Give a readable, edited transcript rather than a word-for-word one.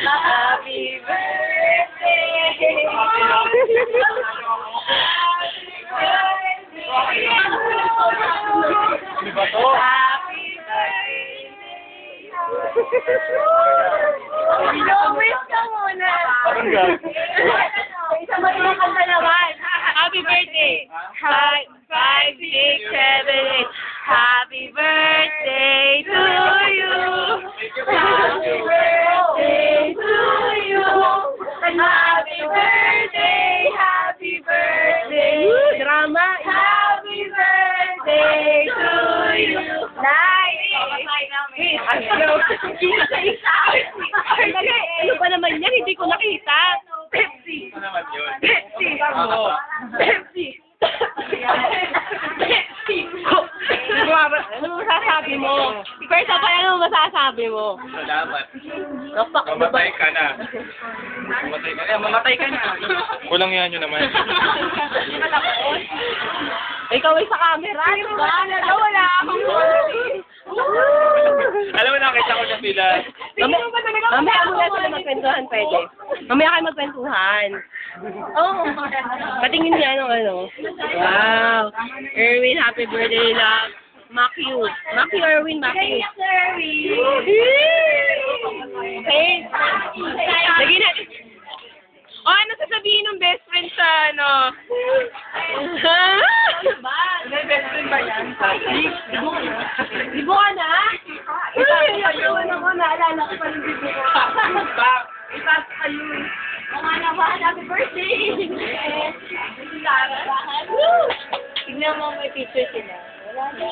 Happy birthday! Ano ba to? Happy birthday! No-wish ka muna! Parang gag. Isa ba yung kanta naman? Happy birthday! 5, 6, 7, 8. Happy birthday to you! Happy birthday to you! Happy birthday! Happy birthday! Drama! Happy birthday to you! Nice! Isa-isa! Ano ba naman yan? Hindi ko nakita. Pepsi! Ano naman yun? Pepsi! Ano? Pepsi! Pepsi! Ano masasabi mo? First of all, ano masasabi mo? Salamat. Napak, Mamatay ka na. Mamatay ka na. Mamatay ka na. Kulang yan yun naman. Ikaw ay sa camera, diba? Wala akong Alam mo, nakita ko na sila. Mamaya muna sila magkwentuhan, pwede. Mamaya kayo magkwentuhan. Oh, patingin niya ano. Wow. Erwin, happy birthday, love. Matthew. Matthew, Erwin, Matthew. Thanks, Erwin. Thanks. Lagi natin. Oh, ano sasabihin ng best friend sa ano? Ano ba? Best friend ba yan? Libo ka na? Ayun ako, naalala ko pa yung libo ko. Itaas kayo. Mga naman, happy birthday! Tignan mo may picture sila. Wala na.